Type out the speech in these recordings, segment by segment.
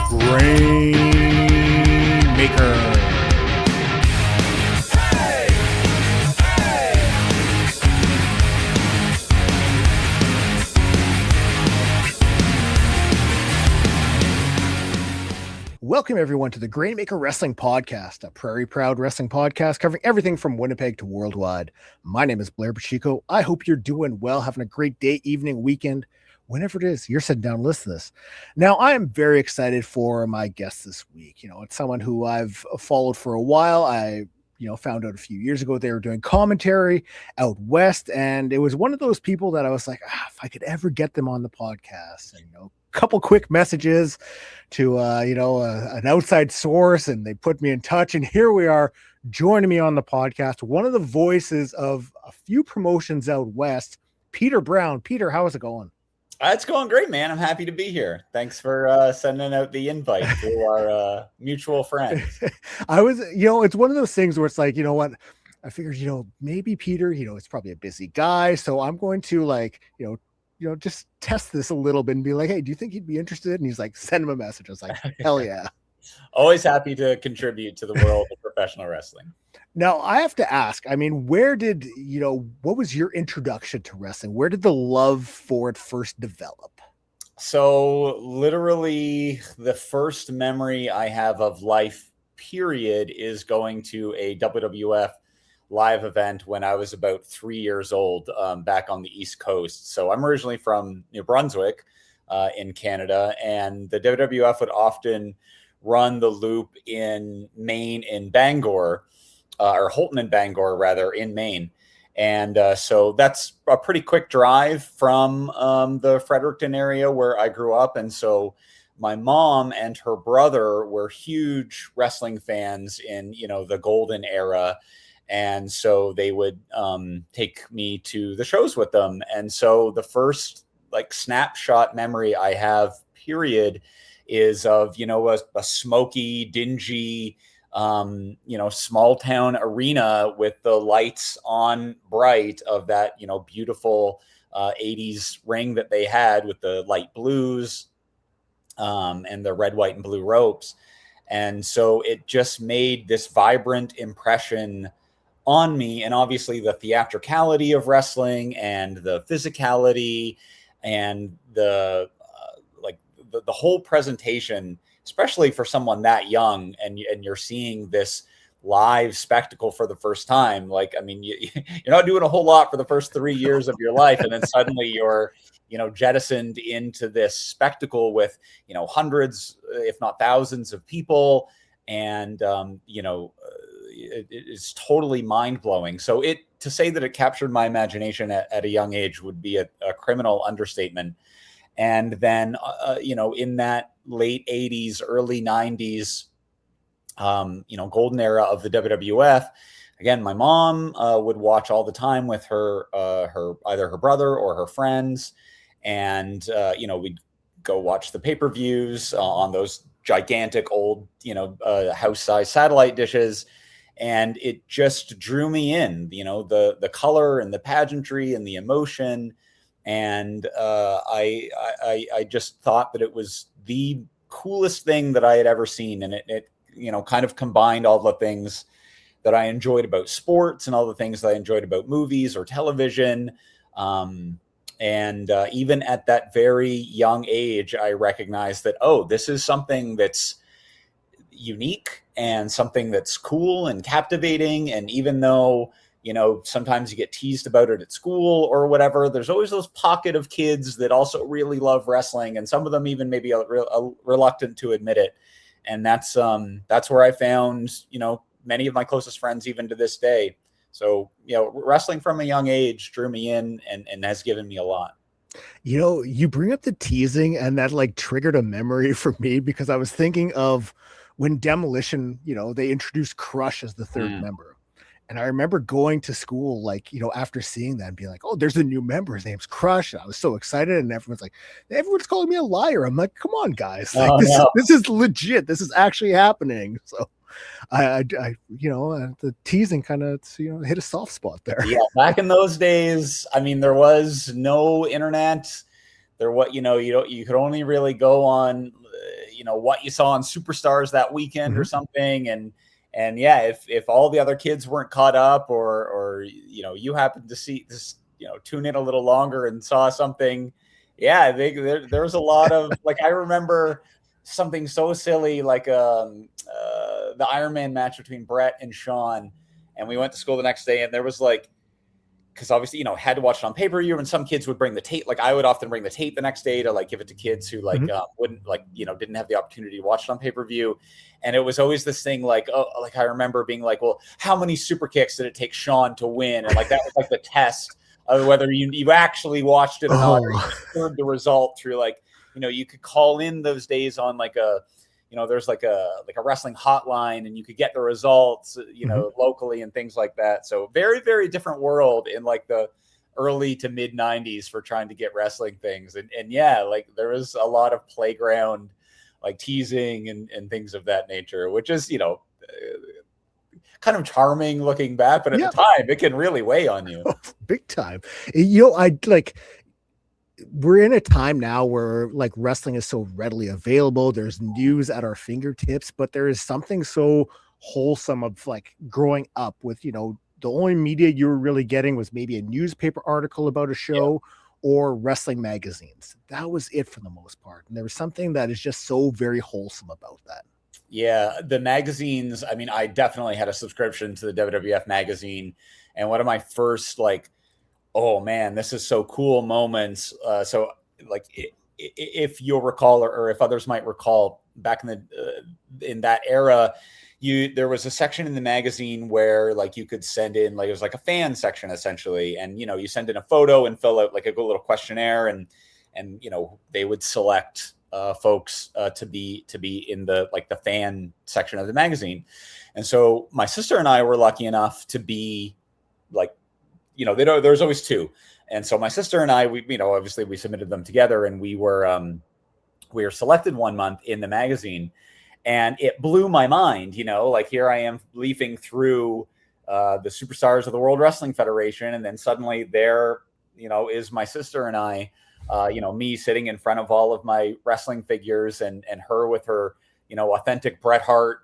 Grainmaker. Welcome, everyone, to the Grainmaker Wrestling Podcast, a Prairie Proud wrestling podcast covering everything from Winnipeg to worldwide. My name is Blair Pacheco. I hope you're doing well, having a great day, evening, weekend, whenever it is you're sitting down and listening to this. Now, I am very excited for my guest this week. You know, it's someone who I've followed for a while. I found out a few years ago they were doing commentary out west, and it was one of those people that I was like, if I could ever get them on the podcast, and couple quick messages to an outside source, and they put me in touch, and here we are joining me on the podcast, one of the voices of a few promotions out west, Peter Brown. Peter, how is it going? It's going great, man. I'm happy to be here. Thanks for sending out the invite to our mutual friends. It's one of those things where it's like, I figured, maybe Peter, it's probably a busy guy, so I'm going to just test this a little bit and be like, hey, do you think he'd be interested? And he's like, send him a message. I was like, hell yeah. Always happy to contribute to the world of professional wrestling. Now, I have to ask, what was your introduction to wrestling? Where did the love for it first develop? So literally the first memory I have of life, period, is going to a WWF live event when I was about 3 years old, back on the East Coast. So I'm originally from New Brunswick in Canada, and the WWF would often run the loop in Maine, in Bangor, or Holton and Bangor rather, in Maine. And so that's a pretty quick drive from the Fredericton area where I grew up. And so my mom and her brother were huge wrestling fans in, the golden era. And so they would take me to the shows with them. And so the first snapshot memory I have, period, is of, a smoky, dingy, small town arena with the lights on bright of that, beautiful 80s ring that they had with the light blues and the red, white, and blue ropes. And so it just made this vibrant impression on me, and obviously the theatricality of wrestling and the physicality and the whole presentation, especially for someone that young, and you're seeing this live spectacle for the first time. You're not doing a whole lot for the first 3 years of your life, and then suddenly you're jettisoned into this spectacle with hundreds, if not thousands, of people, and it is totally mind-blowing. So to say that it captured my imagination at a young age would be a criminal understatement. And then, in that late 80s, early 90s, golden era of the WWF, again, my mom would watch all the time with her either her brother or her friends. And, we'd go watch the pay-per-views on those gigantic old, house-size satellite dishes. And it just drew me in, the color and the pageantry and the emotion. And I just thought that it was the coolest thing that I had ever seen. And it kind of combined all the things that I enjoyed about sports and all the things that I enjoyed about movies or television. And even at that very young age, I recognized that, this is something that's unique and something that's cool and captivating. And even though, sometimes you get teased about it at school or whatever, there's always those pocket of kids that also really love wrestling. And some of them even maybe are reluctant to admit it. And that's where I found, many of my closest friends, even to this day. So, wrestling from a young age drew me in and has given me a lot. You bring up the teasing, and that triggered a memory for me, because I was thinking of when Demolition, they introduced Crush as the third member. And I remember going to school, after seeing that and being like, there's a new member. His name's Crush. And I was so excited. And everyone's calling me a liar. I'm like, come on, guys. This is legit. This is actually happening. So the teasing kind of, hit a soft spot there. Yeah. Back in those days, there was no internet. There, you could only really go on, what you saw on Superstars that weekend or something. And yeah, if all the other kids weren't caught up or you happened to see this, tune in a little longer and saw something. Yeah, I think there was a lot of, like, I remember something so silly, like the Iron Man match between Brett and Sean. And we went to school the next day, and there was like, because obviously, had to watch it on pay-per-view, and some kids would bring the tape. Like, I would often bring the tape the next day to like give it to kids who wouldn't didn't have the opportunity to watch it on pay-per-view. And it was always this thing like, I remember being like, well, how many super kicks did it take Sean to win? And like, that was like the test of whether you actually watched it or not, or you heard the result through like, you could call in those days on like there's like a wrestling hotline, and you could get the results, locally and things like that. So very, very different world in like the early to mid 90s for trying to get wrestling things. And yeah, like there was a lot of playground, like teasing and things of that nature, which is, kind of charming looking back, but at the time it can really weigh on you. Big time. We're in a time now where like wrestling is so readily available. There's news at our fingertips, but there is something so wholesome of like growing up with, the only media you were really getting was maybe a newspaper article about a show or wrestling magazines. That was it for the most part. And there was something that is just so very wholesome about that. Yeah, the magazines. I mean, I definitely had a subscription to the WWF magazine, and one of my first like, oh man, this is so cool moments. So like, if you'll recall, or if others might recall, back in that era, there was a section in the magazine where like you could send in, like, it was like a fan section essentially, and you send in a photo and fill out like a little questionnaire, and they would select folks to be in the like the fan section of the magazine. And so my sister and I were lucky enough to be like, there's always two. And so my sister and I, we obviously we submitted them together, and we were selected one month in the magazine, and it blew my mind. Like, here I am leafing through the superstars of the World Wrestling Federation, and then suddenly there, is my sister and I, me sitting in front of all of my wrestling figures, and her with her, authentic Bret Hart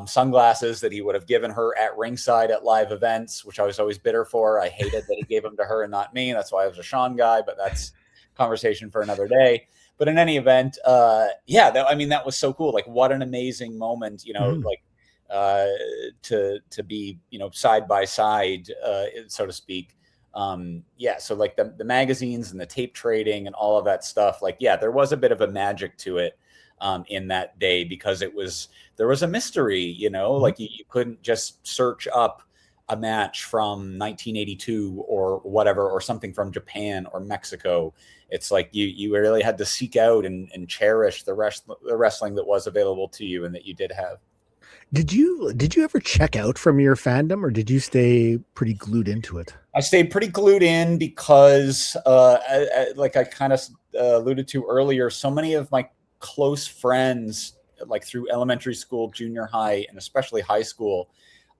sunglasses that he would have given her at ringside at live events, which I was always bitter for. I hated that he gave them to her and not me. That's why I was a Sean guy, but that's conversation for another day. But in any event, that was so cool. Like, what an amazing moment, to be, side by side, so to speak. So like the magazines and the tape trading and all of that stuff, like, there was a bit of a magic to it in that day, because there was a mystery, like you couldn't just search up a match from 1982 or whatever, or something from Japan or Mexico. It's like you really had to seek out and cherish the wrestling that was available to you and that you did have. Did you ever check out from your fandom, or did you stay pretty glued into it? I stayed pretty glued in because, like I kind of alluded to earlier, so many of my close friends, like through elementary school, junior high, and especially high school,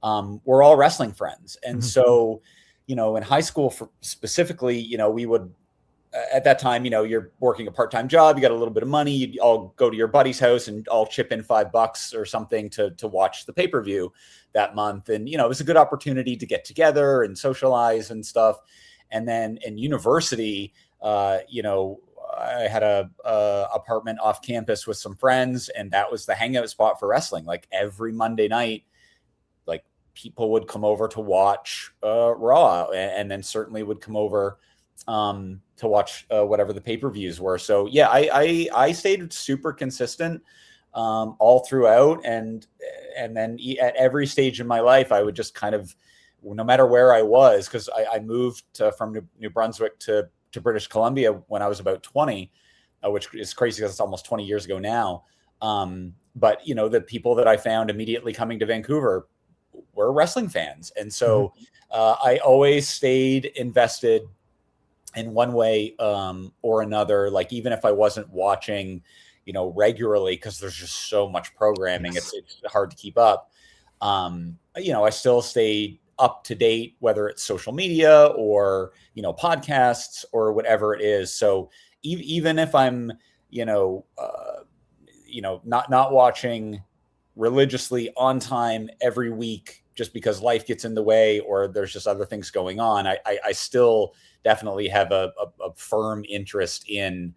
were all wrestling friends. And so, in high school specifically, we would, at that time, you're working a part-time job, you got a little bit of money, you'd all go to your buddy's house and all chip in $5 or something to watch the pay-per-view that month. And, it was a good opportunity to get together and socialize and stuff. And then in university, I had a apartment off campus with some friends, and that was the hangout spot for wrestling. Like, every Monday night, like, people would come over to watch Raw, and then certainly would come over to watch whatever the pay-per-views were. So yeah, I stayed super consistent all throughout, and then at every stage in my life, I would just kind of, no matter where I was, because I moved from New Brunswick to British Columbia when I was about 20, which is crazy because it's almost 20 years ago now. But the people that I found immediately coming to Vancouver were wrestling fans, and so I always stayed invested in one way or another. Like, even if I wasn't watching, regularly, because there's just so much programming, it's hard to keep up. I still stayed up to date, whether it's social media or, podcasts or whatever it is. So even if I'm, not watching religiously on time every week just because life gets in the way or there's just other things going on. I still definitely have a firm interest in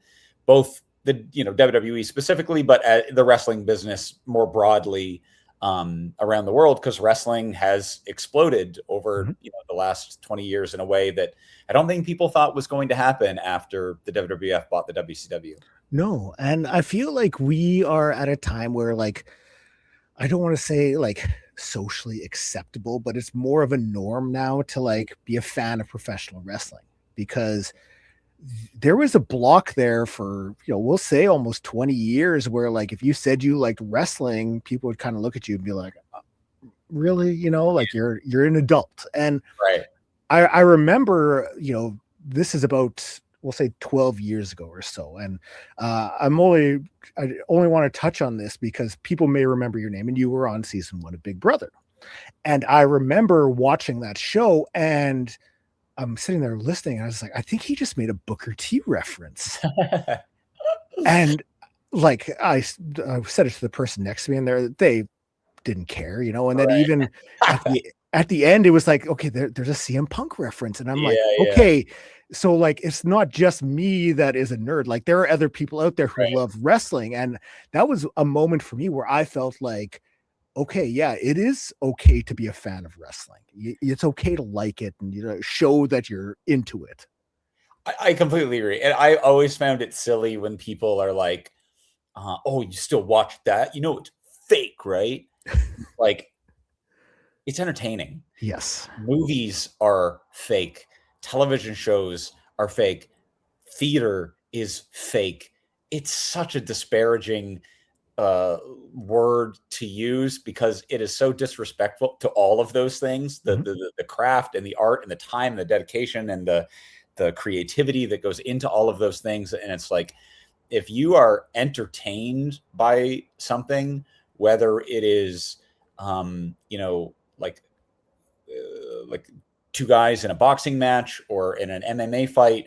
both the WWE specifically, but the wrestling business more broadly around the world, because wrestling has exploded over the last 20 years in a way that I don't think people thought was going to happen after the WWF bought the WCW. No, and I feel like we are at a time where, like, I don't want to say like socially acceptable, but it's more of a norm now to like be a fan of professional wrestling, because there was a block there for, we'll say almost 20 years where like if you said you liked wrestling, people would kind of look at you and be like, really, like you're an adult. And right. I remember, this is about, we'll say 12 years ago or so. And I only want to touch on this because people may remember your name, and you were on season 1 of Big Brother. And I remember watching that show, and I'm sitting there listening. And I was like, I think he just made a Booker T reference. And like, I said it to the person next to me, and they didn't care, and then even at the end, it was like, okay, there's a CM Punk reference. And I'm like, okay, so like, it's not just me that is a nerd. Like, there are other people out there who love wrestling. And that was a moment for me where I felt like, okay, yeah, it is okay to be a fan of wrestling. It's okay to like it and, show that you're into it. I completely agree. And I always found it silly when people are like, oh, you still watch that? It's fake, right? Like, it's entertaining. Yes. Movies are fake. Television shows are fake. Theater is fake. It's such a disparaging word to use, because it is so disrespectful to all of those things, the craft and the art and the time and the dedication and the creativity that goes into all of those things. And it's like, if you are entertained by something, whether it is like two guys in a boxing match, or in an MMA fight,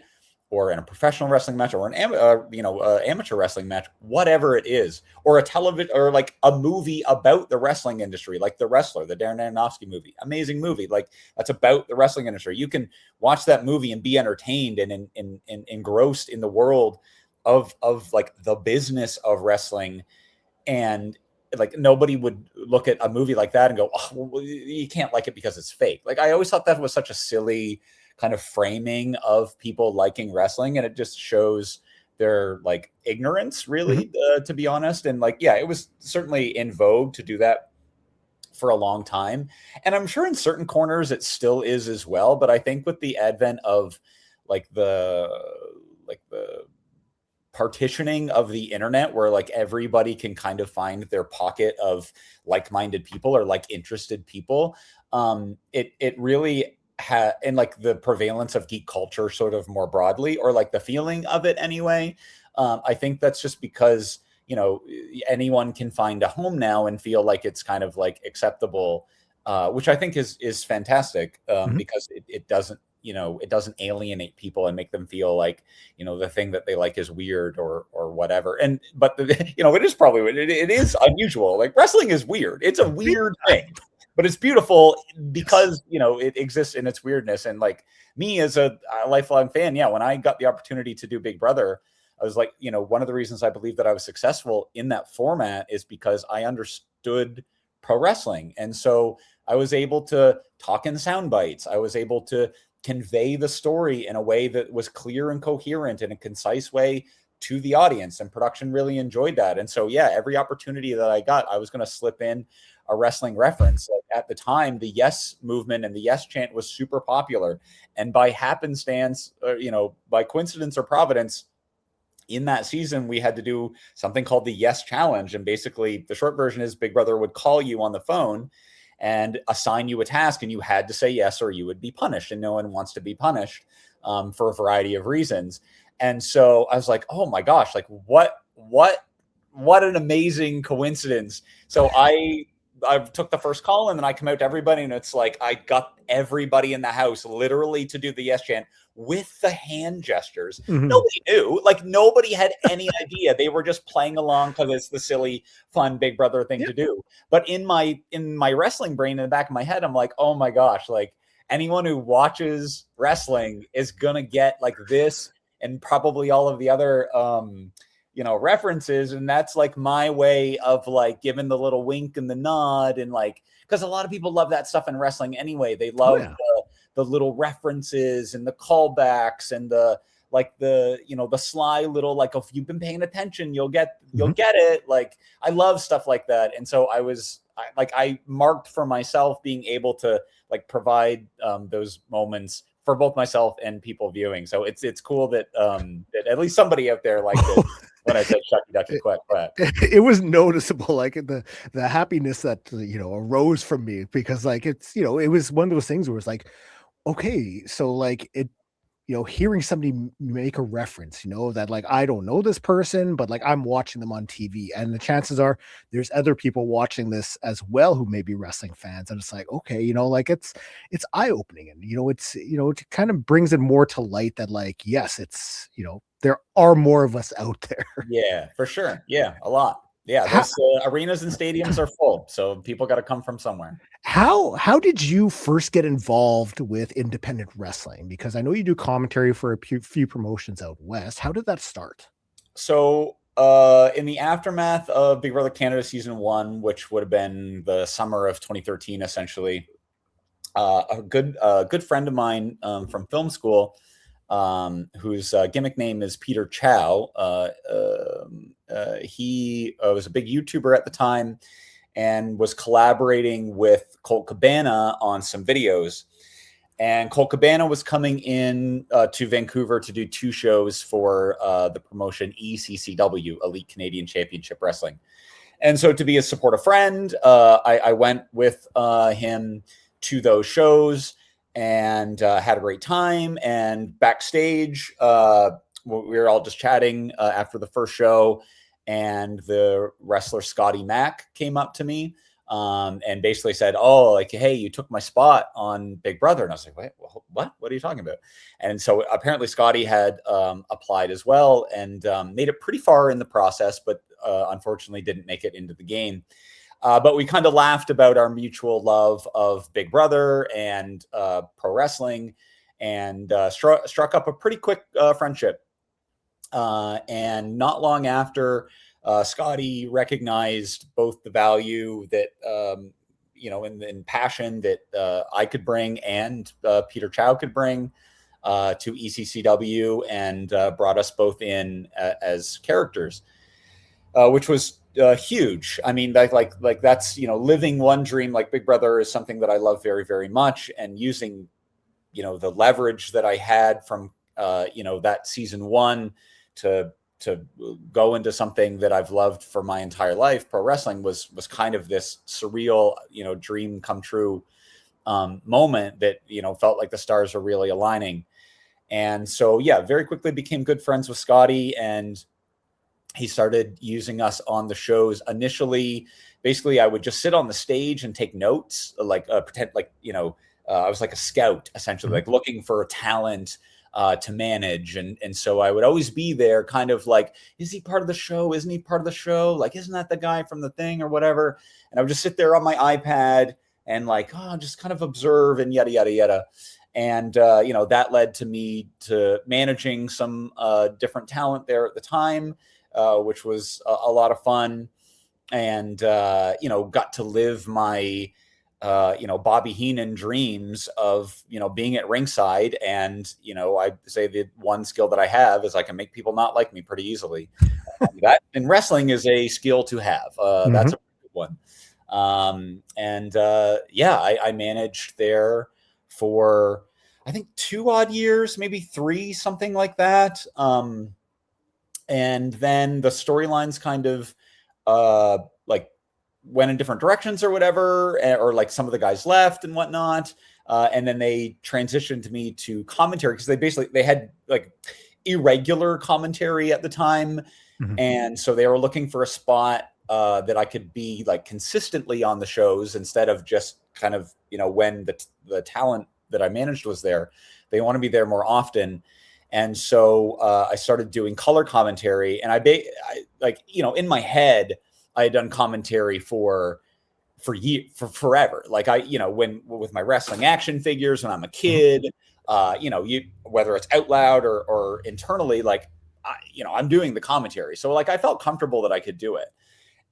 or in a professional wrestling match, or an amateur wrestling match, whatever it is, or a television, or like a movie about the wrestling industry, like The Wrestler, the Darren Aronofsky movie, amazing movie. Like, that's about the wrestling industry. You can watch that movie and be entertained and engrossed in the world of like the business of wrestling. And like, nobody would look at a movie like that and go, oh, well, you can't like it because it's fake. Like, I always thought that was such a silly kind of framing of people liking wrestling, and it just shows their like ignorance, really, to be honest. And like, yeah, it was certainly in vogue to do that for a long time, and I'm sure in certain corners it still is as well. But I think with the advent of like the partitioning of the internet, where like everybody can kind of find their pocket of like-minded people or like interested people, it really and like the prevalence of geek culture sort of more broadly, or like the feeling of it anyway. I think that's just because, anyone can find a home now and feel like it's kind of like acceptable, which I think is fantastic, because it doesn't, it doesn't alienate people and make them feel like, the thing that they like is weird or whatever. But it is probably, it is unusual. Like, wrestling is weird. It's a weird thing, but it's beautiful because, it exists in its weirdness. And like, me as a lifelong fan, when I got the opportunity to do Big Brother, I was like, one of the reasons I believe that I was successful in that format is because I understood pro wrestling. And so I was able to talk in sound bites. I was able to convey the story in a way that was clear and coherent in a concise way to the audience, and production really enjoyed that. And so, every opportunity that I got, I was going to slip in a wrestling reference. Like, at the time, the Yes movement and the Yes chant was super popular. And by happenstance, by coincidence or providence, in that season, we had to do something called the Yes Challenge. And basically, the short version is Big Brother would call you on the phone and assign you a task, and you had to say yes or you would be punished. And no one wants to be punished for a variety of reasons. And so I was like, oh my gosh, like what an amazing coincidence. So I took the first call, and then I come out to everybody, and it's like I got everybody in the house literally to do the yes chant with the hand gestures. Nobody knew, like nobody had any idea. They were just playing along because it's the silly, fun Big Brother thing to do. But in my wrestling brain, in the back of my head, I'm like, oh my gosh, like anyone who watches wrestling is gonna get like this, and probably all of the other references. And that's like my way of like giving the little wink and the nod, and like, because a lot of people love that stuff in wrestling anyway. They love the little references and the callbacks and the sly little, like, if you've been paying attention, you'll get it. Like, I love stuff like that. And so I marked for myself being able to like provide those moments for both myself and people viewing. So it's cool that that at least somebody out there liked it when I said Shucky Ducky Quack Quack. It was noticeable, like the happiness that arose from me, because like it's it was one of those things where it's like, okay, so like it, hearing somebody make a reference, that like I don't know this person, but like I'm watching them on TV, and the chances are there's other people watching this as well who may be wrestling fans, and it's like, okay, like it's eye-opening, and it kind of brings it more to light that like, yes, it's there are more of us out there. Yeah, for sure. Yeah, a lot. Yeah, those arenas and stadiums are full, so people got to come from somewhere. How did you first get involved with independent wrestling? Because I know you do commentary for a few promotions out west. How did that start? So in the aftermath of Big Brother Canada Season 1, which would have been the summer of 2013, essentially, a good friend of mine from film school, whose gimmick name is Peter Chow. He was a big YouTuber at the time and was collaborating with Colt Cabana on some videos. And Colt Cabana was coming in to Vancouver to do 2 shows for the promotion ECCW, Elite Canadian Championship Wrestling. And so, to be a supportive friend, I went with him to those shows and had a great time. And backstage, we were all just chatting after the first show, and the wrestler Scotty Mack came up to me and basically said, "Oh, like, hey, you took my spot on Big Brother." And I was like, "Wait, what? What are you talking about?" And so apparently Scotty had applied as well, and made it pretty far in the process, but unfortunately didn't make it into the game. But we kind of laughed about our mutual love of Big Brother and pro wrestling, and struck up a pretty quick friendship. And not long after, Scotty recognized both the value that, in passion that I could bring, and Peter Chow could bring to ECCW, and brought us both in as characters, which was huge. I mean, like that's, living one dream. Like, Big Brother is something that I love very, very much, and using, the leverage that I had from, that season 1 to go into something that I've loved for my entire life. Pro wrestling was kind of this surreal, dream come true moment that, felt like the stars were really aligning. And so, yeah, very quickly became good friends with Scotty, and he started using us on the shows. Initially, basically, I would just sit on the stage and take notes, like pretend like, I was like a scout, essentially, like looking for a talent to manage. And so I would always be there, kind of like, is he part of the show? Isn't he part of the show? Like, isn't that the guy from the thing or whatever? And I would just sit there on my iPad and like, just kind of observe and yada, yada, yada. And, that led to me to managing some different talent there at the time, which was a lot of fun. And, got to live my Bobby Heenan dreams of, being at ringside. And, I say the one skill that I have is I can make people not like me pretty easily. That in wrestling is a skill to have. That's a good one. I managed there for, I think, 2 odd years, maybe 3, something like that. And then the storylines kind of went in different directions or whatever, or like some of the guys left and whatnot. And then they transitioned me to commentary, because they had like irregular commentary at the time. And so they were looking for a spot that I could be like consistently on the shows instead of just kind of, when the talent that I managed was there. They want to be there more often. And so I started doing color commentary, and I like, in my head, I had done commentary for forever. Like when with my wrestling action figures when I'm a kid, whether it's out loud or internally, like, I'm doing the commentary. So like I felt comfortable that I could do it.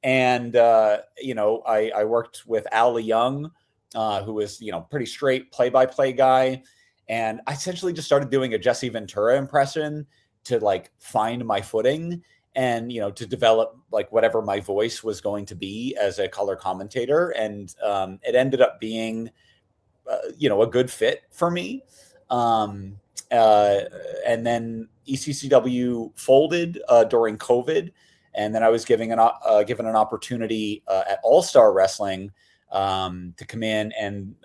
And, I worked with Ali Young, who was, pretty straight play-by-play guy. And I essentially just started doing a Jesse Ventura impression to like find my footing and, to develop like whatever my voice was going to be as a color commentator. And it ended up being, a good fit for me. And then ECCW folded during COVID. And then I was given an opportunity at All-Star Wrestling to come in, and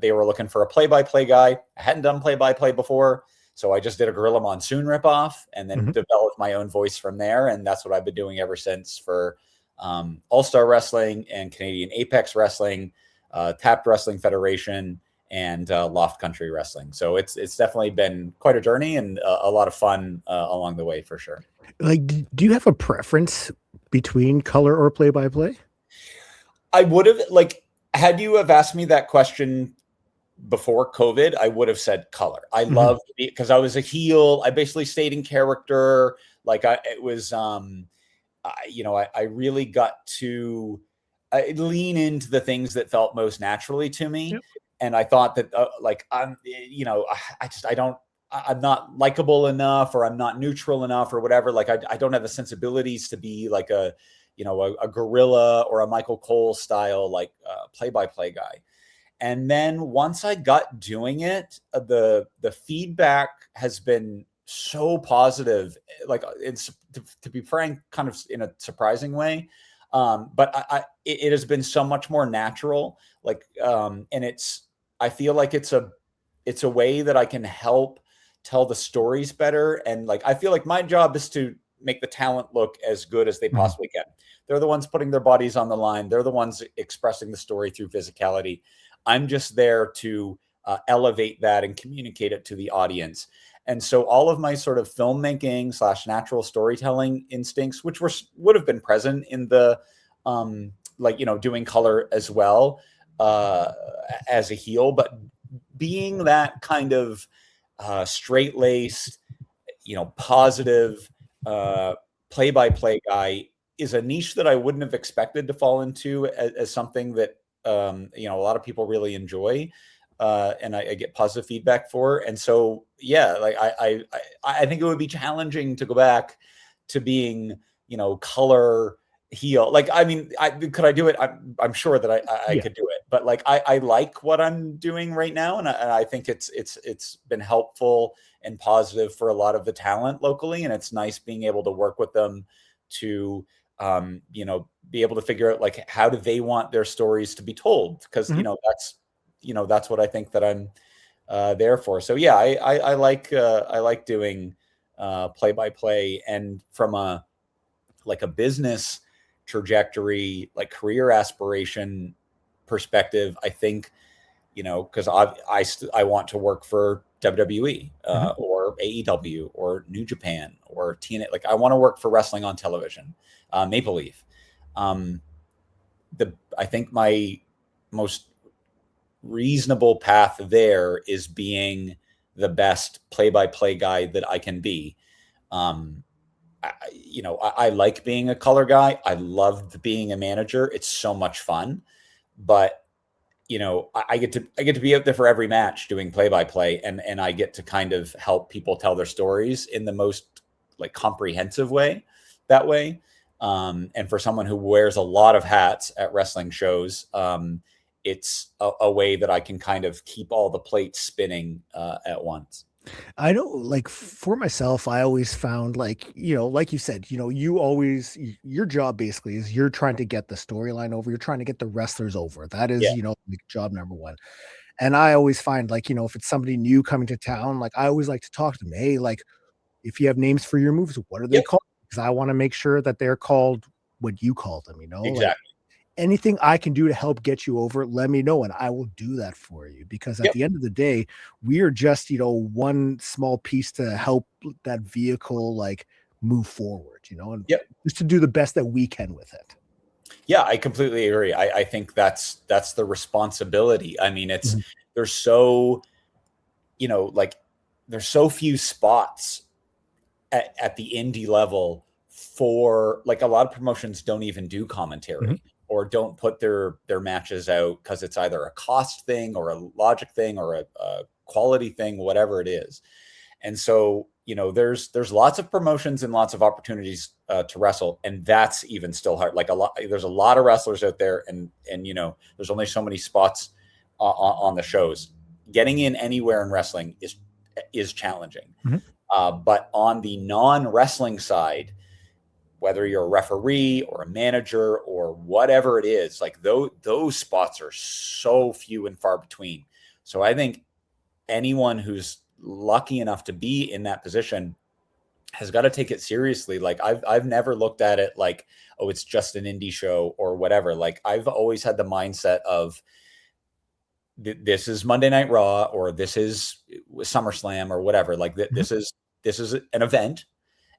they were looking for a play-by-play guy. I hadn't done play-by-play before, so I just did a Gorilla Monsoon ripoff and then developed my own voice from there. And that's what I've been doing ever since for All-Star Wrestling and Canadian Apex Wrestling, Tapped Wrestling Federation, and Loft Country Wrestling. So it's definitely been quite a journey and a lot of fun along the way, for sure. Like, do you have a preference between color or play-by-play? I would have, like, had you have asked me that question before COVID, I would have said color. I loved it because I was a heel. I basically stayed in character. Like I really got to lean into the things that felt most naturally to me. Yep. And I thought that I'm not likable enough, or I'm not neutral enough, or whatever. Like I don't have the sensibilities to be like a Gorilla or a Michael Cole style, like play-by-play guy. And then once I got doing it, the feedback has been so positive, like it's, to be frank, kind of in a surprising way. But it has been so much more natural, like, and I feel like it's a way that I can help tell the stories better. And like, I feel like my job is to make the talent look as good as they possibly can. They're the ones putting their bodies on the line. They're the ones expressing the story through physicality. I'm just there to elevate that and communicate it to the audience. And so all of my sort of filmmaking / natural storytelling instincts, which would have been present in the, doing color as well as a heel, but being that kind of straight-laced, positive play-by-play guy is a niche that I wouldn't have expected to fall into as something that, a lot of people really enjoy. And I get positive feedback for. And so, yeah, like I think it would be challenging to go back to being, color heel. Like, I mean, could I do it? I'm sure that I could do it, but like, I like what I'm doing right now. And I think it's been helpful and positive for a lot of the talent locally. And it's nice being able to work with them to, be able to figure out like, how do they want their stories to be told? Because, that's what I think that I'm there for. So yeah, I like doing play-by-play, and from a business trajectory, like career aspiration perspective, I think, because I want to work for WWE or AEW or New Japan or TNA. Like I want to work for wrestling on television, Maple Leaf. I think my most reasonable path there is being the best play-by-play guy that I can be. I like being a color guy. I loved being a manager. It's so much fun, but I get to be out there for every match doing play-by-play, and I get to kind of help people tell their stories in the most like comprehensive way that way. And for someone who wears a lot of hats at wrestling shows, it's a way that I can kind of keep all the plates spinning at once. I know, like for myself, I always found like you said, your job basically is you're trying to get the storyline over. You're trying to get the wrestlers over. That is, like job number one. And I always find like, if it's somebody new coming to town, like I always like to talk to them. Hey, like if you have names for your moves, what are they called? Because I want to make sure that they're called what you call them, you know, like Exactly. anything I can do to help get you over, let me know and I will do that for you. Because at the end of the day, we are just, you know, one small piece to help that vehicle like move forward, you know, and just to do the best that we can with it. Yeah, I completely agree. I think that's the responsibility. I mean, Mhm. there's so, you know, like there's so few spots at the indie level for, like, a lot of promotions don't even do commentary or don't put their matches out because it's either a cost thing or a logic thing or a quality thing, whatever it is. And so, you know, there's lots of promotions and lots of opportunities to wrestle, and that's even still hard. Like there's a lot of wrestlers out there, and you know, there's only so many spots on the shows. Getting in anywhere in wrestling is challenging. But on the non-wrestling side, whether you're a referee or a manager or whatever it is, like those spots are so few and far between. So I think anyone who's lucky enough to be in that position has got to take it seriously. Like I've never looked at it like, oh, it's just an indie show or whatever. Like I've always had the mindset of this is Monday Night Raw or this is SummerSlam or whatever. Like this is an event,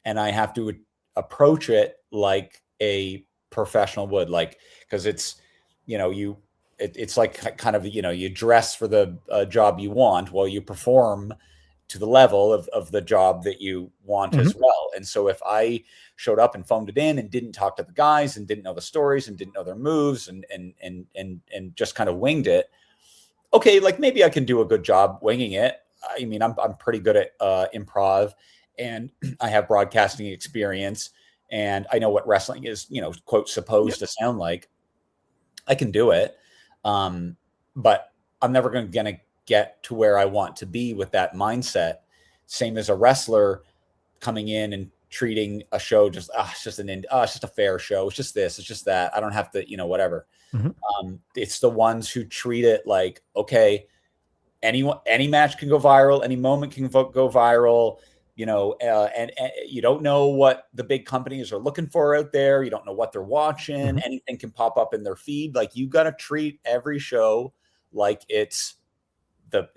and I have to approach it like a professional would, like, because it's, you know, it's like kind of, you know, you dress for the job you want while you perform to the level of the job that you want as well. And so if I showed up and phoned it in and didn't talk to the guys and didn't know the stories and didn't know their moves and just kind of winged it, okay, like maybe I can do a good job winging it. I mean, I'm pretty good at improv, and I have broadcasting experience, and I know what wrestling is, you know, quote, supposed to sound like. I can do it. But I'm never going to get to where I want to be with that mindset. Same as a wrestler coming in and treating a show just, it's just it's just a fair show. It's just this, it's just that. I don't have to, you know, whatever. It's the ones who treat it like, okay, any match can go viral, any moment can go viral, you know, and you don't know what the big companies are looking for out there. You don't know what they're watching. Anything can pop up in their feed. Like, you got to treat every show like it's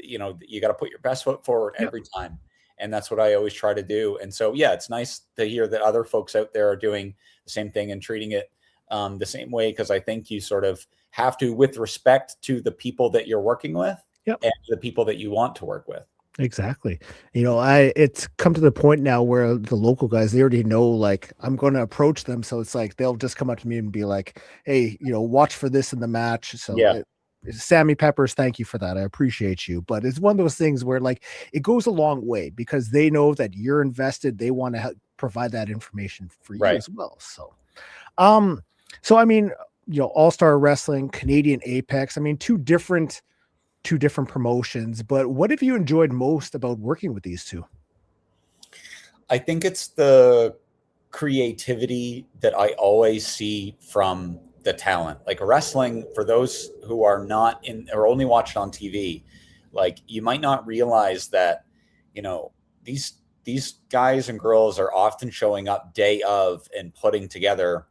you know, you got to put your best foot forward every time. And that's what I always try to do. And so, yeah, it's nice to hear that other folks out there are doing the same thing and treating it the same way, because I think you sort of have to, with respect to the people that you're working with and the people that you want to work with. Exactly. You know, it's come to the point now where the local guys, they already know, like, I'm going to approach them. So it's like, they'll just come up to me and be like, hey, you know, watch for this in the match. So Sammy Peppers, thank you for that. I appreciate you. But it's one of those things where, like, it goes a long way because they know that you're invested. They want to provide that information for you as well. So, I mean, you know, All-Star Wrestling, Canadian Apex, I mean, two different promotions, but what have you enjoyed most about working with these two? I think it's the creativity that I always see from the talent. Like, wrestling, for those who are not in or only watch it on TV, like, you might not realize that, you know, these guys and girls are often showing up day of and putting together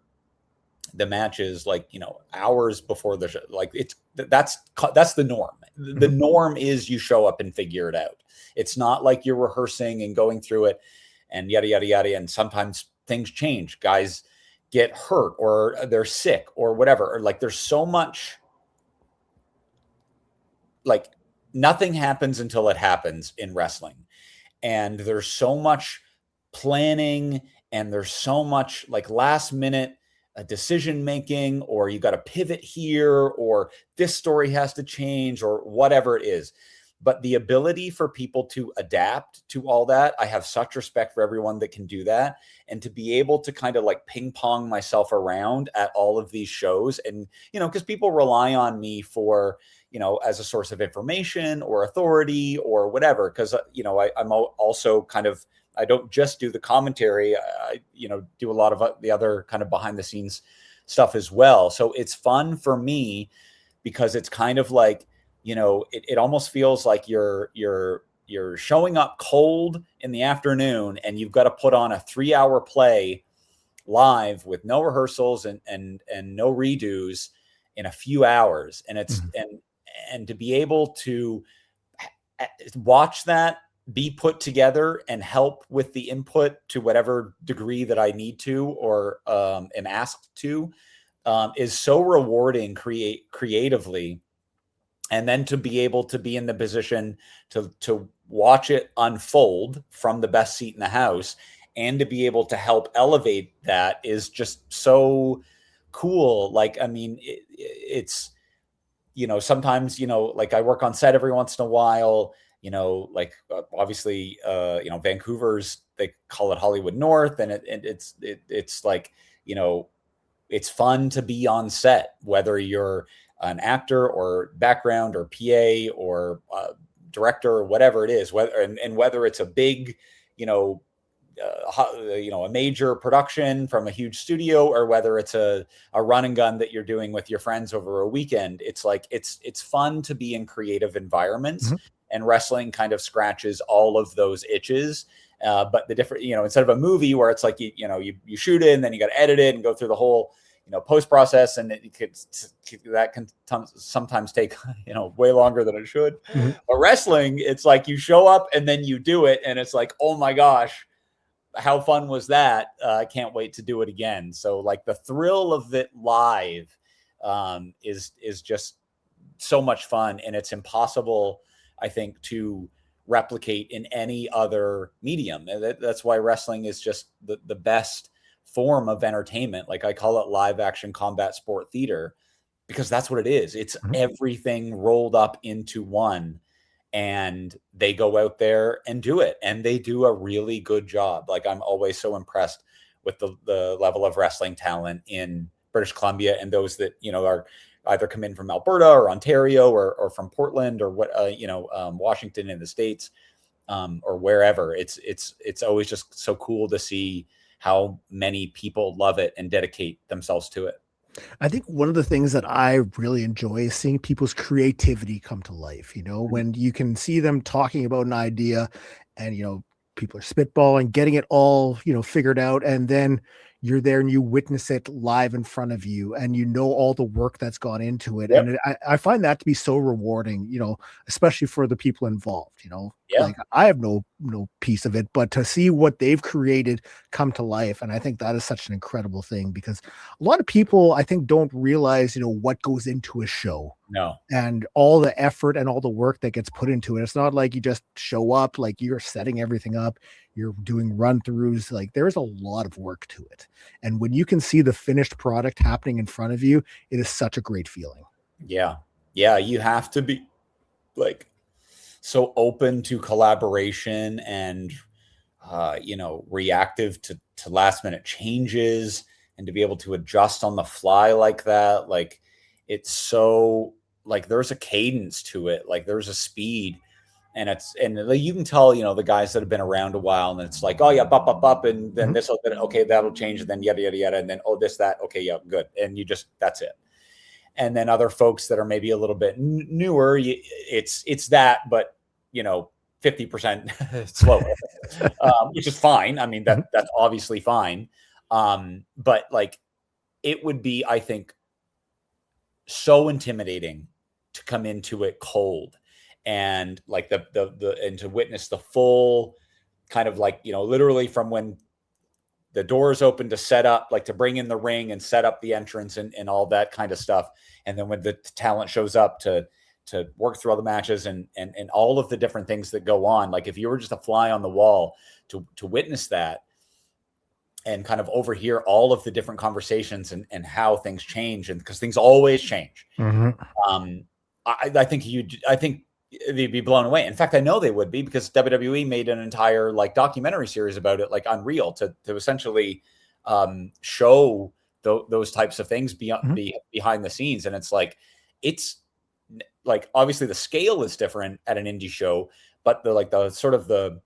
the matches, like, you know, hours before the show. Like, that's the norm. The norm is you show up and figure it out. It's not like you're rehearsing and going through it and yada, yada, yada. And sometimes things change. Guys get hurt or they're sick or whatever. Or, like, there's so much, like, nothing happens until it happens in wrestling. And there's so much planning and there's so much, like, last minute decision making, or you got to pivot here, or this story has to change, or whatever it is. But the ability for people to adapt to all that, I have such respect for everyone that can do that. And to be able to kind of, like, ping pong myself around at all of these shows. And, you know, because people rely on me for, you know, as a source of information or authority or whatever. Because, you know, I'm also kind of, I don't just do the commentary. I, you know, do a lot of the other kind of behind the scenes stuff as well. So it's fun for me because it's kind of like, you know, it almost feels like you're showing up cold in the afternoon and you've got to put on a 3-hour play live with no rehearsals and no redos in a few hours. And it's, and to be able to watch that be put together and help with the input to whatever degree that I need to, or am asked to, is so rewarding creatively. And then to be able to be in the position to watch it unfold from the best seat in the house, and to be able to help elevate that, is just so cool. Like, I mean, it's, you know, sometimes, you know, like I work on set every once in a while, you know, like obviously, you know, Vancouver's, they call it Hollywood North, and it's like, you know, it's fun to be on set, whether you're an actor or background or PA or director or whatever it is, whether it's a big, you know, a major production from a huge studio, or whether it's a run and gun that you're doing with your friends over a weekend. It's like, it's fun to be in creative environments, and wrestling kind of scratches all of those itches. But the different, you know, instead of a movie where it's like, you shoot it and then you got to edit it and go through the whole, you know, post process, and that can sometimes take, you know, way longer than it should. But wrestling, it's like you show up and then you do it, and it's like, oh my gosh, how fun was that? I can't wait to do it again. So like the thrill of it live is just so much fun, and it's impossible, I think, to replicate in any other medium. That's why wrestling is just the best form of entertainment. Like I call it live action combat sport theater, because that's what it is. It's everything rolled up into one, and they go out there and do it, and they do a really good job. Like I'm always so impressed with the level of wrestling talent in British Columbia, and those that, you know, are either come in from Alberta or Ontario or from Portland or Washington in the States, or wherever. It's always just so cool to see how many people love it and dedicate themselves to it. I think one of the things that I really enjoy is seeing people's creativity come to life, you know, when you can see them talking about an idea, and, you know, people are spitballing, getting it all, you know, figured out. And then you're there and you witness it live in front of you, and you know all the work that's gone into it. And I find that to be so rewarding, you know, especially for the people involved, you know. Like I have no piece of it, but to see what they've created come to life. And I think that is such an incredible thing, because a lot of people, I think, don't realize, you know, what goes into a show. No. And all the effort and all the work that gets put into it. It's not like you just show up, like you're setting everything up, you're doing run throughs. Like there's a lot of work to it. And when you can see the finished product happening in front of you, it is such a great feeling. Yeah. Yeah. You have to be like so open to collaboration and, you know, reactive to last minute changes, and to be able to adjust on the fly like that. Like it's so, like there's a cadence to it. Like there's a speed, and you can tell, you know, the guys that have been around a while, and it's like, oh yeah, up. And then this, okay, that'll change. And then yada, yada, yada. And then, oh, this, that. Okay. Yeah. Good. And that's it. And then other folks that are maybe a little bit newer, it's that, but, you know, 50% slower, which is fine. I mean, that's obviously fine. But like, it would be, I think, so intimidating to come into it cold, and like and to witness the full kind of, like, you know, literally from when the doors open to set up, like to bring in the ring and set up the entrance and all that kind of stuff. And then when the talent shows up to work through all the matches and all of the different things that go on. Like if you were just a fly on the wall to witness that and kind of overhear all of the different conversations and how things change, and because things always change. I think they'd be blown away. In fact, I know they would be, because WWE made an entire like documentary series about it, like Unreal, to essentially show those types of things behind the scenes. And it's like obviously the scale is different at an indie show, but the sort of the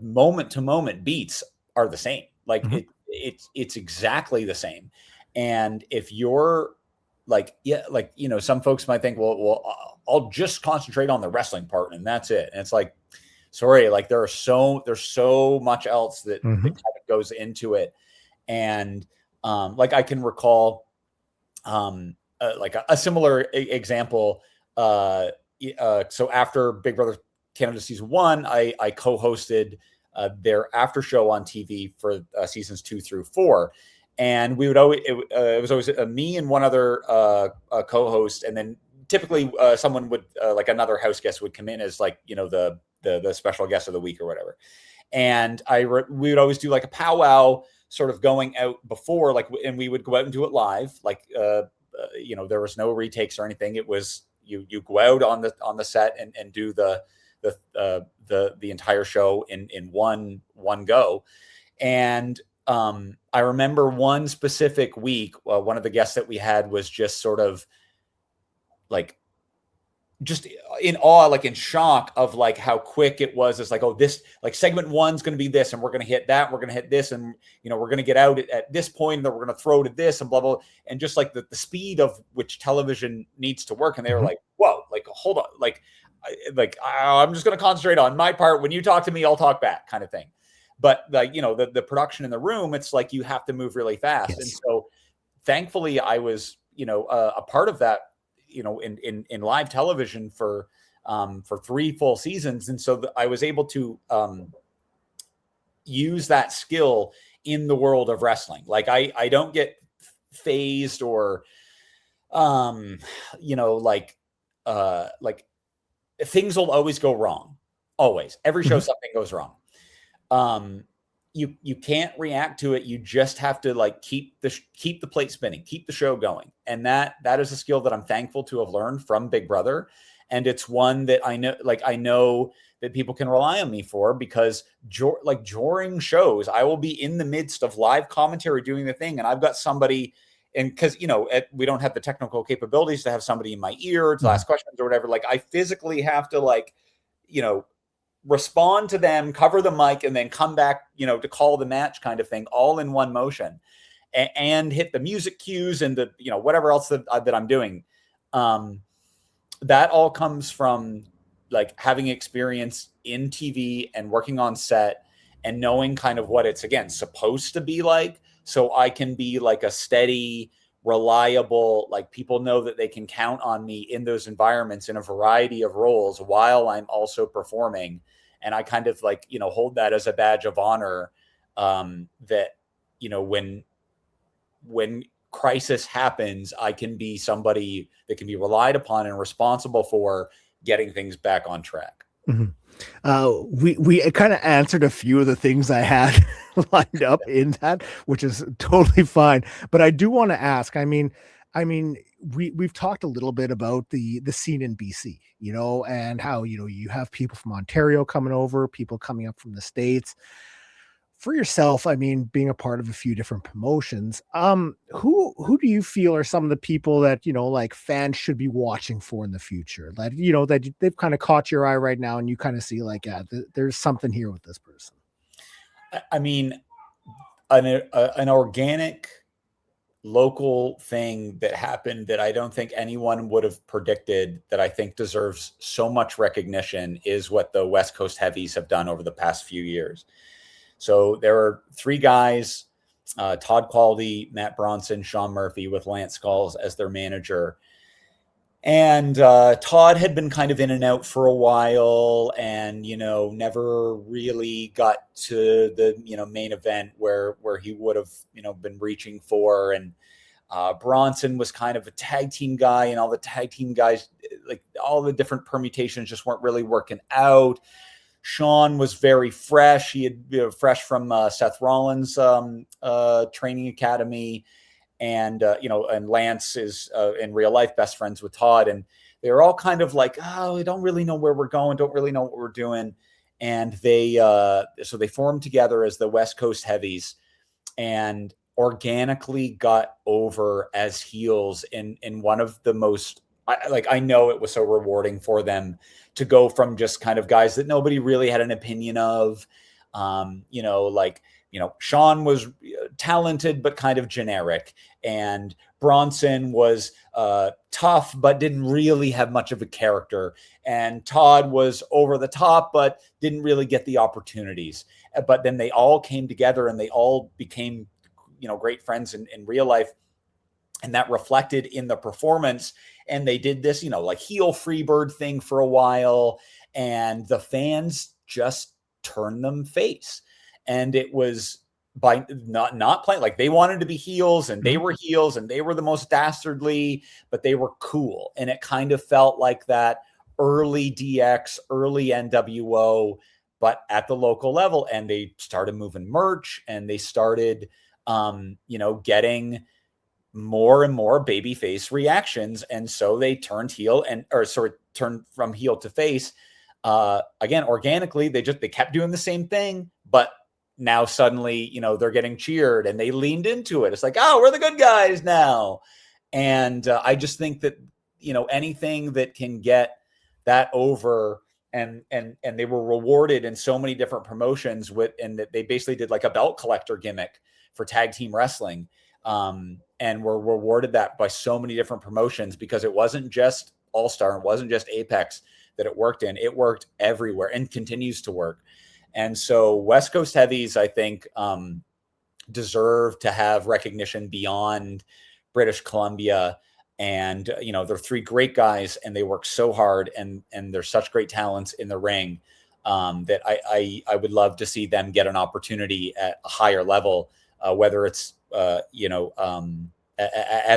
moment to moment beats are the same. Like it's exactly the same. And if you're like, yeah, like, you know, some folks might think, well, I'll just concentrate on the wrestling part and that's it. And it's like, sorry, like there's so much else that kind of goes into it. And like I can recall like a similar example. So after Big Brother Canada season 1, I co-hosted their after show on TV for seasons 2 through 4. And we would always, it was always me and one other co-host. And then typically someone would, like another house guest would come in as like, you know, the special guest of the week or whatever. And we would always do like a powwow sort of going out before, like, and we would go out and do it live. Like, you know, there was no retakes or anything. It was, you go out on the set and do the entire show in one go. And I remember one specific week, one of the guests that we had was just sort of like, just in awe, like in shock of like how quick it was. It's like, oh, this, like segment 1's going to be this, and we're going to hit that, we're going to hit this, and you know, we're going to get out at this point, and then we're going to throw to this, and blah blah. And just like the speed of which television needs to work. And they were like, whoa, like hold on, like I'm just going to concentrate on my part. When you talk to me, I'll talk back, kind of thing. But like, you know, the production in the room, it's like you have to move really fast. Yes. And so thankfully I was, you know, a part of that, you know, in live television for 3 full seasons. And so I was able to use that skill in the world of wrestling. Like I don't get phased or, you know, like things will always go wrong. Always. Every show, something goes wrong. You can't react to it. You just have to like keep the plate spinning, keep the show going. And that is a skill that I'm thankful to have learned from Big Brother. And it's one that I know that people can rely on me for, because during shows, I will be in the midst of live commentary doing the thing. And I've got somebody, and because, you know, we don't have the technical capabilities to have somebody in my ear to ask questions or whatever. Like I physically have to, like, you know, respond to them, cover the mic, and then come back, you know, to call the match, kind of thing, all in one motion, and hit the music cues and the, you know, whatever else that I'm doing. That all comes from like having experience in TV and working on set and knowing kind of what it's, again, supposed to be like. So I can be like a steady, reliable, like people know that they can count on me in those environments in a variety of roles while I'm also performing. And I kind of like, you know, hold that as a badge of honor, that, you know, when crisis happens, I can be somebody that can be relied upon and responsible for getting things back on track. We kind of answered a few of the things I had lined up in that, which is totally fine. But I do want to ask, I mean, we've talked a little bit about the scene in BC, you know, and how, you know, you have people from Ontario coming over, people coming up from the States. For yourself, I mean, being a part of a few different promotions, who do you feel are some of the people that, you know, like fans should be watching for in the future? That, you know, that they've kind of caught your eye right now and you kind of see like, yeah, there's something here with this person. I mean, an organic local thing that happened that I don't think anyone would have predicted, that I think deserves so much recognition, is what the West Coast Heavies have done over the past few years. So there are 3 guys, Todd Quality, Matt Bronson, Sean Murphy, with Lance Skulls as their manager. And Todd had been kind of in and out for a while, and, you know, never really got to the, you know, main event where he would have, you know, been reaching for. And Bronson was kind of a tag team guy, and all the tag team guys, like all the different permutations just weren't really working out. Sean was very fresh. He had, you know, fresh from Seth Rollins' training academy. And, you know, and Lance is in real life best friends with Todd. And they're all kind of like, oh, we don't really know where we're going, don't really know what we're doing. And they, so they formed together as the West Coast Heavies and organically got over as heels in one of the most, I know it was so rewarding for them to go from just kind of guys that nobody really had an opinion of, you know, like, you know, Sean was talented, but kind of generic. And Bronson was tough, but didn't really have much of a character. And Todd was over the top, but didn't really get the opportunities. But then they all came together and they all became great friends in real life. And that reflected in the performance. And they did this, like heel Freebird thing for a while. And the fans just turned them face. And it was by not playing, like they wanted to be heels, and they were heels, and they were the most dastardly, but they were cool. And it kind of felt like that early DX, early NWO, but at the local level. And they started moving merch, and they started, getting more and more babyface reactions. And so they turned turned from heel to face. Again, organically, they kept doing the same thing, but now suddenly, they're getting cheered, and they leaned into it. It's like, oh, we're the good guys now. And I just think that, anything that can get that over, and they were rewarded in so many different promotions and that they basically did like a belt collector gimmick for tag team wrestling. And were rewarded that by so many different promotions, because it wasn't just All Star, it wasn't just Apex that it worked in. It worked everywhere and continues to work. And so West Coast Heavies, I think, deserve to have recognition beyond British Columbia. And, they're three great guys, and they work so hard, and they're such great talents in the ring, that I would love to see them get an opportunity at a higher level, whether it's, as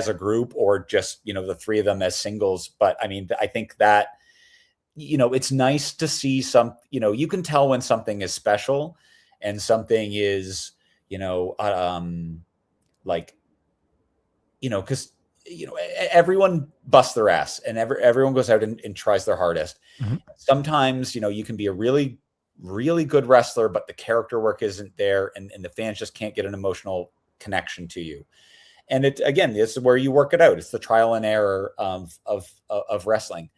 a group or just, the three of them as singles. But I mean, I think that, it's nice to see you can tell when something is special and something is, because, everyone busts their ass, and everyone goes out and tries their hardest. Mm-hmm. Sometimes, you can be a really, really good wrestler, but the character work isn't there, and the fans just can't get an emotional connection to you. And it, again, this is where you work it out. It's the trial and error of wrestling.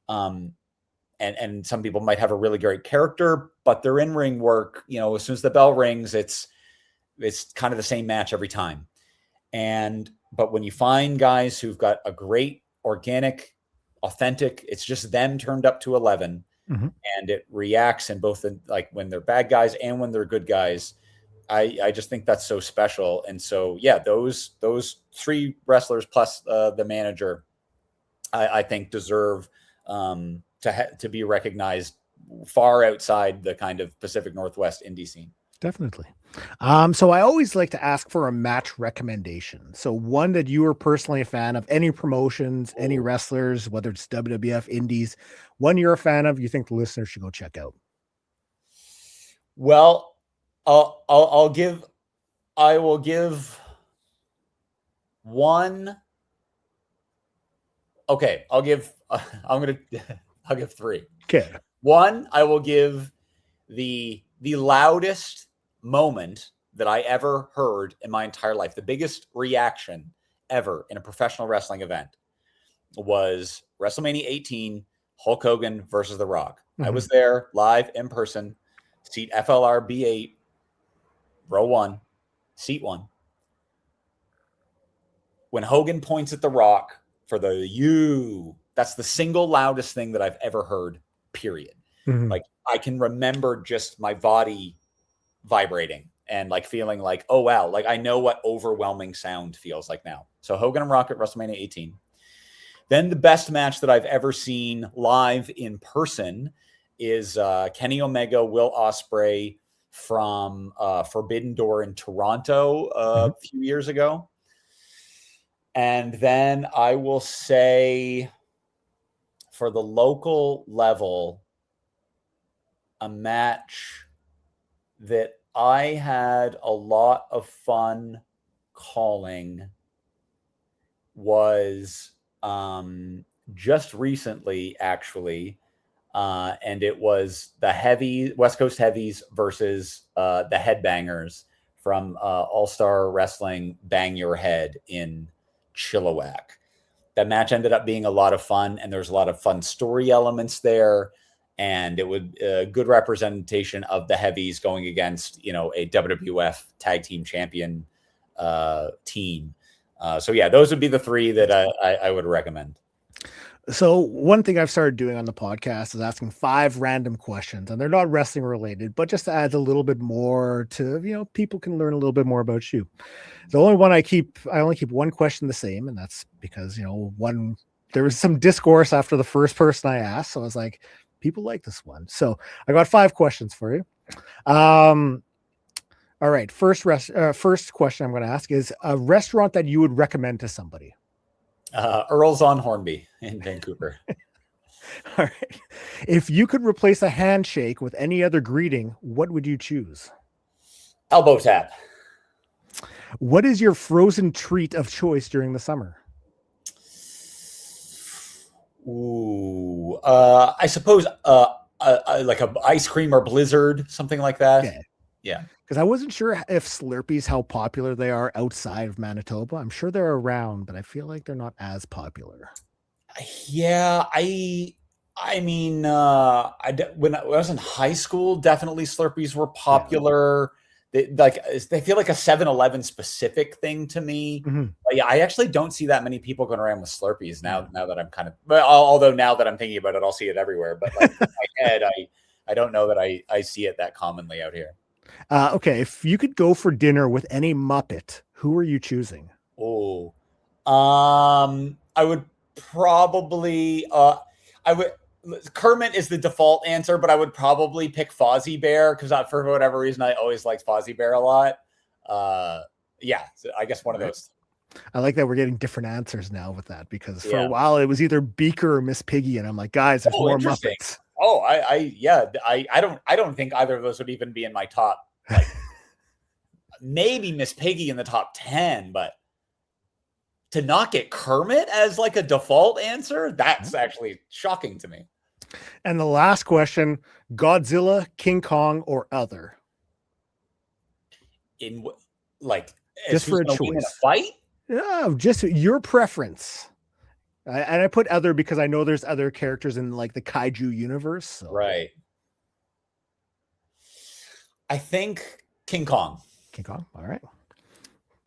And some people might have a really great character, but their in-ring work, as soon as the bell rings, it's kind of the same match every time. But when you find guys who've got a great, organic, authentic, it's just them turned up to 11, and it reacts in both like when they're bad guys and when they're good guys. I just think that's so special. And so, yeah, those three wrestlers plus the manager, I think deserve to be recognized far outside the kind of Pacific Northwest indie scene. Definitely. So I always like to ask for a match recommendation. So one that you are personally a fan of, any promotions, any wrestlers, whether it's WWF, indies, one you're a fan of, you think the listeners should go check out. Well, I'll give one. Okay, I'll give three. Okay. One, I will give the loudest moment that I ever heard in my entire life. The biggest reaction ever in a professional wrestling event was WrestleMania 18, Hulk Hogan versus The Rock. I was there live in person, seat FLR B8, row 1, seat 1. When Hogan points at The Rock for the U, that's the single loudest thing that I've ever heard, period. Like, I can remember just my body vibrating and like feeling like, oh, wow. Like, I know what overwhelming sound feels like now. So Hogan and Rock at WrestleMania 18. Then the best match that I've ever seen live in person is Kenny Omega, Will Ospreay from Forbidden Door in Toronto a few years ago. And then I will say, for the local level, a match that I had a lot of fun calling was just recently, actually. And it was the West Coast Heavies versus the Headbangers from All-Star Wrestling Bang Your Head in Chilliwack. That match ended up being a lot of fun, and there's a lot of fun story elements there. And it would a good representation of the Heavies going against, a WWF tag team champion team. So yeah, those would be the three that I would recommend. So one thing I've started doing on the podcast is asking 5 random questions, and they're not wrestling related, but just to add a little bit more to, people can learn a little bit more about you. The only one I only keep one question the same, and that's because, there was some discourse after the first person I asked. So I was like, people like this one. So I got 5 questions for you. All right. First question I'm going to ask is a restaurant that you would recommend to somebody. Earl's on Hornby in Vancouver. All right. If you could replace a handshake with any other greeting, what would you choose? Elbow tap. What is your frozen treat of choice during the summer? Ooh, I suppose like a ice cream or blizzard, something like that. Okay. Yeah. Because I wasn't sure if Slurpees, how popular they are outside of Manitoba. I'm sure they're around, but I feel like they're not as popular. Yeah, when I was in high school, definitely Slurpees were popular. They feel like a 7-Eleven specific thing to me. Mm-hmm. But yeah, I actually don't see that many people going around with Slurpees now. Now that I'm although now that I'm thinking about it, I'll see it everywhere. But like in my head, I don't know that I see it that commonly out here. Okay, if you could go for dinner with any Muppet, who are you choosing? Oh, I would probably Kermit is the default answer, but I would probably pick Fozzie Bear because for whatever reason I always liked Fozzie Bear a lot. Yeah, so I guess one of those. I like that we're getting different answers now with that because for a while it was either Beaker or Miss Piggy, and I'm like, guys, there's more Muppets. Oh, I don't think either of those would even be in my top. Like, maybe Miss Piggy in the top 10, but to not get Kermit as like a default answer, that's actually shocking to me. And the last question: Godzilla, King Kong, or other? In like just for a choice, in a fight? No, just your preference. And I put other because I know there's other characters in like the kaiju universe. So. Right. I think King Kong. King Kong. All right.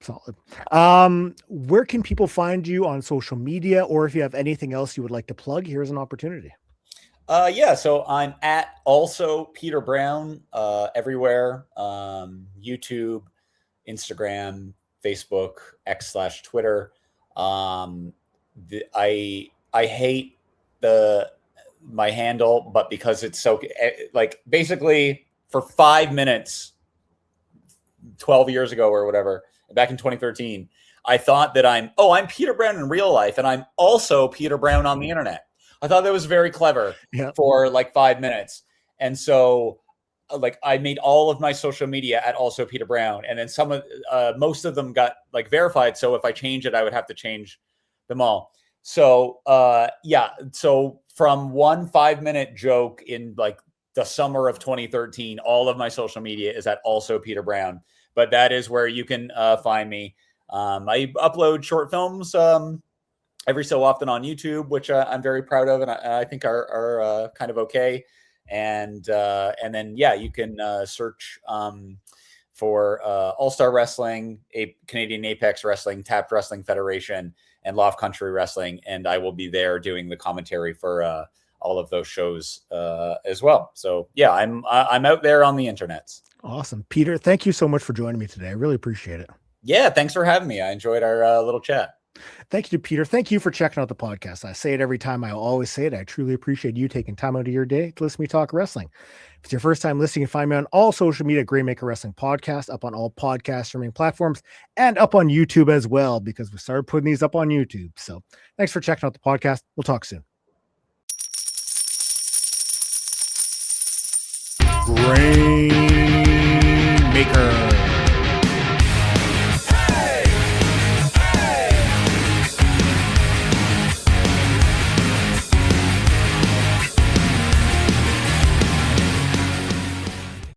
Solid. Where can people find you on social media, or if you have anything else you would like to plug, here's an opportunity. So I'm at also Peter Brown everywhere. YouTube, Instagram, Facebook, X/Twitter. I hate my handle, but because it's so like basically for 5 minutes 12 years ago or whatever, back in 2013, I thought that I'm Peter Brown in real life and I'm also Peter Brown on the internet. I thought that was very clever for like 5 minutes. And so like I made all of my social media at also Peter Brown, and then most of them got like verified. So if I change it, I would have to change them all. So so from one 5-minute joke in like the summer of 2013, all of my social media is at also Peter Brown, but that is where you can find me. I upload short films every so often on YouTube, which I'm very proud of, and I think are kind of okay. And then you can search for All-Star Wrestling, Canadian Apex Wrestling, Tapped Wrestling Federation, and Loft Country Wrestling, and I will be there doing the commentary for all of those shows as well. So I'm out there on the internets. Awesome, Peter. Thank you so much for joining me today. I really appreciate it. Yeah, thanks for having me. I enjoyed our little chat. Thank you to Peter. Thank you for checking out the podcast. I say it every time. I always say it. I truly appreciate you taking time out of your day to listen to me talk wrestling. If it's your first time listening, you can find me on all social media, Grainmaker Wrestling Podcast, up on all podcast streaming platforms and up on YouTube as well, because we started putting these up on YouTube. So thanks for checking out the podcast. We'll talk soon. Grainmaker.